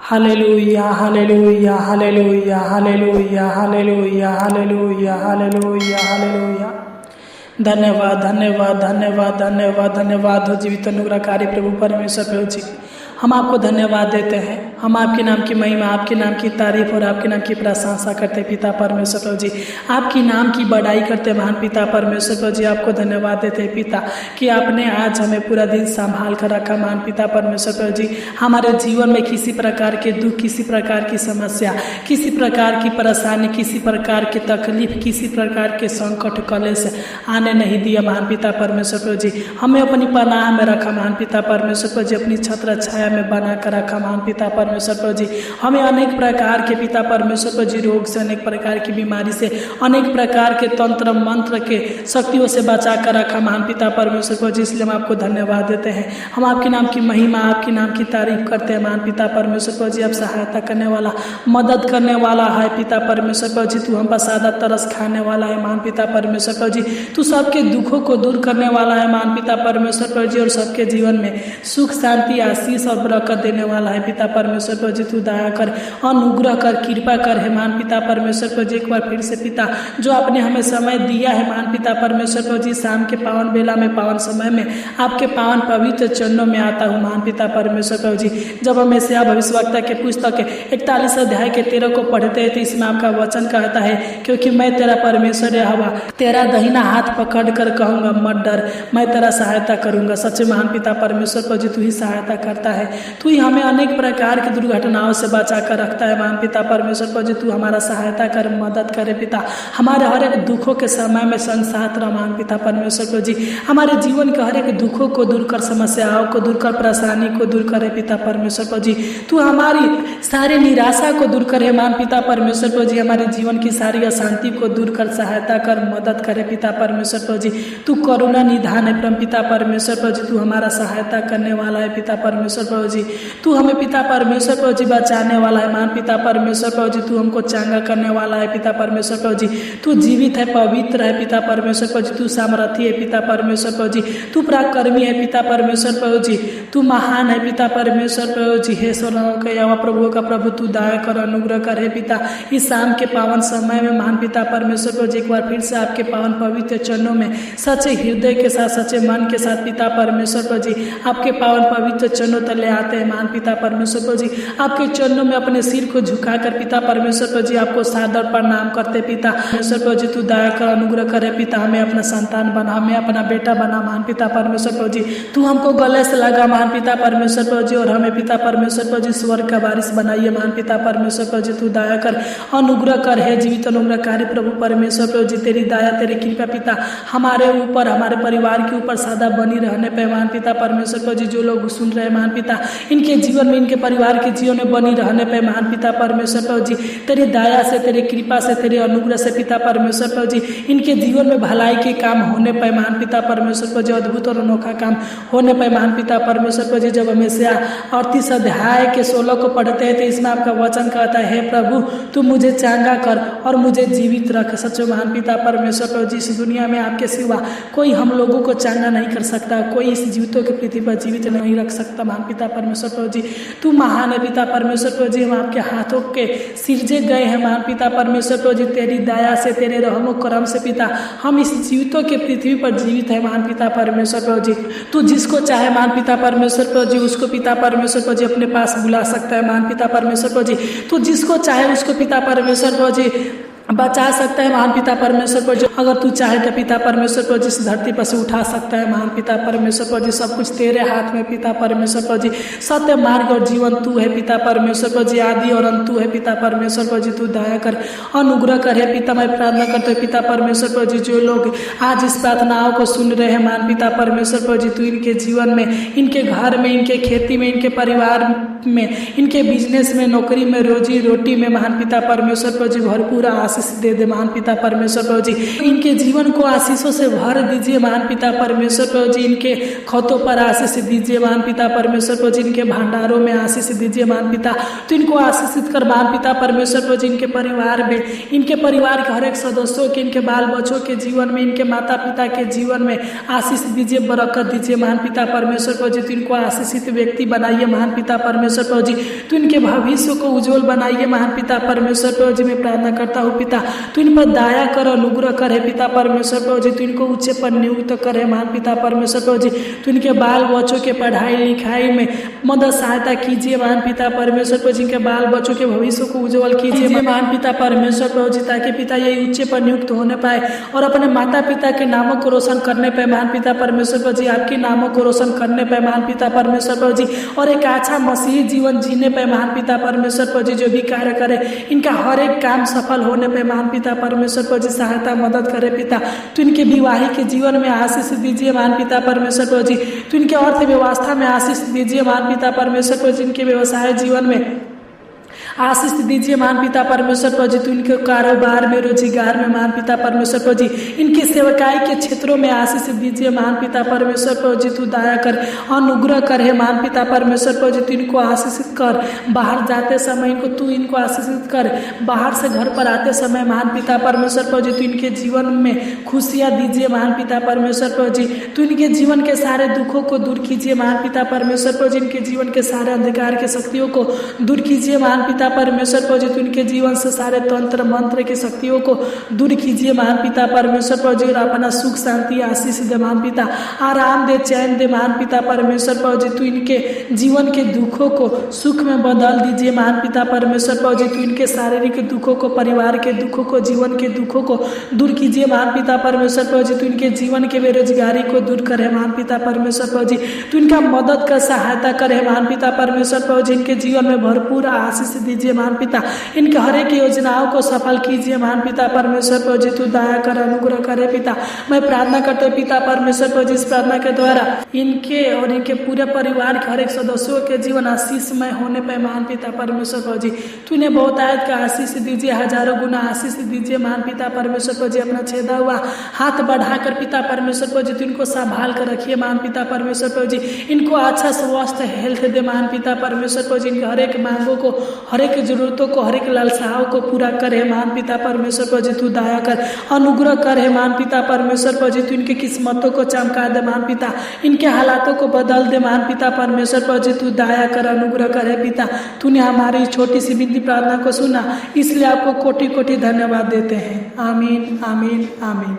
Hallelujah hallelujah hallelujah hallelujah hallelujah hallelujah hallelujah hallelujah. धन्यवाद धन्यवाद धन्यवाद धन्यवाद धन्यवाद हो जीवित अनुग्रहकारी प्रभु परमेश्वर प्रभु जी, हम आपको धन्यवाद देते हैं। हम आपके नाम की महिमा, आपके नाम की तारीफ और आपके नाम की प्रशंसा करते हैं पिता परमेश्वर प्रभु जी। आपकी नाम की बड़ाई करते महान पिता परमेश्वर प्रभु जी। आपको धन्यवाद देते हैं पिता कि आपने आज हमें पूरा दिन संभाल कर रखा महान पिता परमेश्वर प्रभु जी। हमारे जीवन में किसी प्रकार के दुख, किसी प्रकार की समस्या, किसी प्रकार की परेशानी, किसी प्रकार की तकलीफ, किसी प्रकार के संकट कलेश आने नहीं दिया महान पिता परमेश्वर प्रभु जी। हमें अपनी पनाह में रखा महान पिता परमेश्वर प्रभु जी, अपनी छत्र छाया में बना कर रखा महान पिता परमेश्वर प्रभु जी। हमें अनेक प्रकार के पिता परमेश्वर प्रभु जी रोग से, अनेक प्रकार की बीमारी से, अनेक प्रकार के तंत्र मंत्र के शक्तियों से बचा कर रखा महान पिता परमेश्वर प्रभु जी। इसलिए हम आपको धन्यवाद देते हैं। हम आपके नाम की महिमा, आपके नाम की तारीफ करते हैं महान पिता परमेश्वर प्रभु जी। आप सहायता करने वाला, मदद करने वाला है पिता परमेश्वर प्रभु जी। तू हम पर सादा तरस खाने वाला है महान पिता परमेश्वर प्रभु जी। तू सबके दुखों को दूर करने वाला है महान पिता परमेश्वर प्रभु जी, और सबके जीवन में सुख शांति आशीष और बरकत देने वाला है पिता परमेश्वर प्रभु जी। तू दया कर, अनुग्रह कर, कृपा कर है महान पिता परमेश्वर प्रभु जी। एक बार फिर से पिता जो आपने हमें समय दिया है महान पिता परमेश्वर प्रभु जी, शाम के पावन बेला में, पावन समय में आपके पावन पवित्र चरणों में आता हूँ महान पिता परमेश्वर प्रभु जी। जब हम यशायाह भविष्यवक्ता के पुस्तक 41 अध्याय के 13 को पढ़ते हैं तो इसमें आपका वचन कहता है, क्योंकि मैं तेरा परमेश्वर यहोवा तेरा दहिना हाथ पकड़ कर कहूँगा मत डर, मैं तेरा सहायता करूँगा। सच्चे महान पिता परमेश्वर प्रभु जी, तू ही सहायता करता है। तू ही हमें अनेक प्रकार की दुर्घटनाओं से बचा कर रखता है महान पिता परमेश्वर प्रभु जी। तू हमारा सहायता कर, मदद करे पिता। हमारे हर एक दुखों के समय में संग साथ रह महान पिता परमेश्वर प्रभु जी। हमारे जीवन के हर एक दुखों को दूर कर, समस्याओं को दूर कर, परेशानी को दूर करे पिता परमेश्वर प्रभु जी। तू हमारी सारी निराशा को दूर करे महान पिता परमेश्वर प्रभु जी। हमारे जीवन की सारी अशांति को दूर कर, सहायता कर, मदद करे पिता परमेश्वर प्रभु जी। तू करुणा निधान है परम पिता परमेश्वर प्रभु जी। तू हमारा सहायता करने वाला है पिता परमेश्वर प्रभु जी। तू हमें पिता परमेश्वर प्रभु जी बचाने वाला है महान पिता परमेश्वर प्रभु जी। तू हमको चांगा करने वाला है पिता परमेश्वर प्रभु जी। तू जीवित है, पवित्र है पिता परमेश्वर प्रभु जी। तू सामर्थी है पिता परमेश्वर प्रभु जी। तू पराक्रमी है पिता परमेश्वर प्रभु जी। तू महान है पिता परमेश्वर प्रभु जी। हे सोनाओं का यहोवा, प्रभु का प्रभु, तू दया कर, अनुग्रह कर हे पिता। इस शाम के पावन समय में महान पिता परमेश्वर प्रभु जी, एक बार फिर से आपके पावन पवित्र चरणों में सच्चे हृदय के साथ, सच्चे मन के साथ पिता परमेश्वर प्रभु जी आपके पावन पवित्र चरणों तले आते हैं महान पिता परमेश्वर प्रभु जी। आपके चरणों में अपने सिर को झुकाकर पिता परमेश्वर प्रभु जी आपको सादर प्रणाम करते पिता परमेश्वर प्रभु जी। तू दया कर, अनुग्रह करे पिता। हमें अपना संतान बना, हमें अपना बेटा बना महान पिता परमेश्वर प्रभु जी। तू हमको गले से लगा महान पिता परमेश्वर प्रभु जी, और हमें पिता परमेश्वर प्रभु जी स्वर्ग का वारिस बनाइए महान पिता परमेश्वर प्रभु जी। तू दया कर, अनुग्रह कर है जीवित अनुग्रहकारी प्रभु परमेश्वर प्रभु जी। तेरी दया, तेरी कृपा पिता हमारे ऊपर, हमारे परिवार के ऊपर सदा बनी रहने पे महान पिता परमेश्वर प्रभु जी। जो लोग सुन रहे हैं महान पिता, इनके जीवन में, इनके परिवार के जीवन में बनी रहने पे महान पिता परमेश्वर प्रभु जी। तेरी दया से, तेरी कृपा से, तेरे अनुग्रह से पिता परमेश्वर प्रभु जी इनके जीवन में भलाई के काम होने पे महान पिता परमेश्वर प्रभु जी, अद्भुत और अनोखा काम होने पे महान पिता परमेश्वर प्रभु जी। जब हम यशायाह 38 अध्याय के 16 को पढ़ते हैं तो इसमें आपका वचन कहता है, हे प्रभु तू मुझे चांगा कर और मुझे जीवित रख। सच्चे महान पिता परमेश्वर प्रभु जी, इस दुनिया में आपके सिवा कोई हम लोगों को चांगा नहीं कर सकता, कोई इस जीवितों की पृथ्वी पर जीवित नहीं रख सकता महान पिता परमेश्वर प्रभु जी। तू महान है पिता परमेश्वर प्रभु जी। हम आपके हाथों के सिरजे गए हैं महान पिता परमेश्वर प्रभु जी। तेरी दया से, तेरे रहमो करम से पिता हम इस जीवितों के पृथ्वी पर जीवित है महान पिता परमेश्वर प्रभु जी। तू जिसको चाहे महान पिता परमेश्वर प्रभु जी उसको पिता परमेश्वर प्रभु जी अपने पास बुला सकता है महान पिता परमेश्वर प्रभु जी। तू जिसको चाहे उसको पिता परमेश्वर प्रभु जी बचा सकता है महान पिता परमेश्वर प्रभु जी। अगर तू चाहे तो पिता परमेश्वर प्रभु जी इस धरती पर से उठा सकता है महान पिता परमेश्वर प्रभु जी। सब कुछ तेरे हाथ में पिता परमेश्वर प्रभु जी। सत्य, मार्ग और जीवन तू है पिता परमेश्वर प्रभु जी। आदि और अंत तू है पिता परमेश्वर प्रभु जी। तू दया कर, अनुग्रह कर हे पिता। मैं प्रार्थना करते हैं पिता परमेश्वर प्रभु जी, जो लोग आज इस प्रार्थनाओं को सुन रहे हैं महान पिता परमेश्वर प्रभु जी, तू इनके जीवन में, इनके घर में, इनके खेती में, इनके परिवार में, इनके बिजनेस में, नौकरी में, रोजी रोटी में महान पिता परमेश्वर प्रभु जी भरपूर आशीष दे दे महान पिता परमेश्वर प्रभु जी। इनके जीवन को आशीषों से भर दीजिए महान पिता परमेश्वर प्रभु जी। इनके खतों पर आशीष दीजिए महान पिता परमेश्वर प्रभु जी। इनके भंडारों में आशीष दीजिए महान पिता। तो इनको आशीषित कर महान पिता परमेश्वर प्रभु जी। इनके परिवार में, इनके परिवार के हर एक सदस्यों के, इनके बाल बच्चों के जीवन में, इनके माता पिता के जीवन में आशीष दीजिए, बरकत दीजिए महान पिता परमेश्वर प्रभु जी। तो इनको आशीषित व्यक्ति बनाइए महान पिता परमेश्वर परमेश्वर प्रभु जी, तू इनके भविष्य को उज्जवल बनाइए महान पिता परमेश्वर प्रभु जी। मैं प्रार्थना करता हूँ पिता, तू इन पर दया कर, अनुग्रह करे पिता परमेश्वर प्रभु जी। तू इनको ऊंचे पर नियुक्त करे महान पिता परमेश्वर प्रभु जी। तू इनके बाल बच्चों के पढ़ाई लिखाई में मदद सहायता कीजिए महान पिता परमेश्वर प्रभु जी। इनके बाल बच्चों के भविष्य को उज्जवल कीजिए महान पिता परमेश्वर प्रभु जी, ताकि पिता ये ऊंचे पर नियुक्त होने पाए और अपने माता पिता के नामों को रोशन करने पाए महान पिता परमेश्वर प्रभु जी। आपके नामों को रोशन करने पाए महान पिता परमेश्वर प्रभु जी, और एक अच्छा मसीही जीवन जीने पाए महान पिता परमेश्वर प्रभु जी। जो भी कार्य करे इनका हर एक काम सफल होने पे महान पिता परमेश्वर प्रभु जी सहायता मदद करे पिता। तो इनके विवाहिक जीवन में आशीष दीजिए महान पिता परमेश्वर प्रभु जी। तो इनके अर्थव्यवस्था में आशीष दीजिए महान पिता परमेश्वर प्रभु जी। इनके व्यवसाय जीवन में आशीष दीजिए महान पिता परमेश्वर प्रभु जी। तो इनके कारोबार में, रोजगार में महान पिता परमेश्वर प्रभु जी, इनकी सेवकाई के क्षेत्रों में आशीष दीजिए महान पिता परमेश्वर प्रभु जी। तू दया कर, अनुग्रह कर हे महान पिता परमेश्वर प्रभु जी। तू इनको आशीषित कर, बाहर जाते समय तू इनको आशीषित कर, बाहर से घर पर आते समय महान पिता परमेश्वर प्रभु जी। तू इनके जीवन में खुशियाँ दीजिए महान पिता परमेश्वर प्रभु जी। तू इनके जीवन के सारे दुखों को दूर कीजिए महान पिता परमेश्वर प्रभु जी। इनके जीवन के सारे अंधकार के शक्तियों को दूर कीजिए महान पिता परमेश्वर प्रभु जी। तो इनके जीवन से सारे तंत्र मंत्र की शक्तियों को दूर कीजिए महान पिता परमेश्वर प्रभु जी। और अपना सुख शांति आशीष दे महान पिता, आराम दे, चैन दे महान पिता परमेश्वर प्रभु जी। तो इनके जीवन के दुखों को सुख में बदल दीजिए महान पिता परमेश्वर प्रभु जी। तो इनके शारीरिक दुखों को, परिवार के दुखों को, जीवन के दुखों को दूर कीजिए महान पिता परमेश्वर प्रभु जी। तो इनके जीवन के बेरोजगारी को दूर करे महान पिता परमेश्वर प्रभु जी। तो इनका मदद कर, सहायता करे महान पिता परमेश्वर प्रभु जी। इनके जीवन में भरपूर आशीष दीजिए महान पिता। इनके हर एक योजनाओं को सफल कीजिए महान पिता परमेश्वर प्रभु जी। तू दया कर, अनुग्रह करे पिता। मैं प्रार्थना करते पिता परमेश्वर प्रभु जी, इस प्रार्थना के द्वारा इनके और इनके पूरे परिवार के हर एक सदस्यों के जीवन आशीषमय होने पर महान पिता परमेश्वर प्रभु जी। तू इन्हें बहुत आयत का आशीष दीजिए, हजारों गुना आशीष दीजिए महान पिता परमेश्वर प्रभु जी। अपना छेदा हुआ हाथ बढ़ाकर पिता परमेश्वर प्रभु जी, तू इनको संभाल कर रखिए महान पिता परमेश्वर प्रभु जी। इनको अच्छा स्वस्थ हेल्थ दे महान पिता परमेश्वर प्रभु जी। इनके हर एक मांगों को, हर एक जरूरतों को, हर एक लालसाओं को पूरा करे महान पिता परमेश्वर प्रभु जी। तू दया कर, अनुग्रह कर हे महान पिता परमेश्वर प्रभु जी। तू इनकी किस्मतों को चमका दे महान पिता, इनके हालातों को बदल दे महान पिता परमेश्वर प्रभु जी। तू दया कर, अनुग्रह कर हे पिता। तूने हमारी छोटी सी विनती प्रार्थना को सुना, इसलिए आपको कोटि कोटि धन्यवाद देते हैं। आमीन, आमीन, आमीन।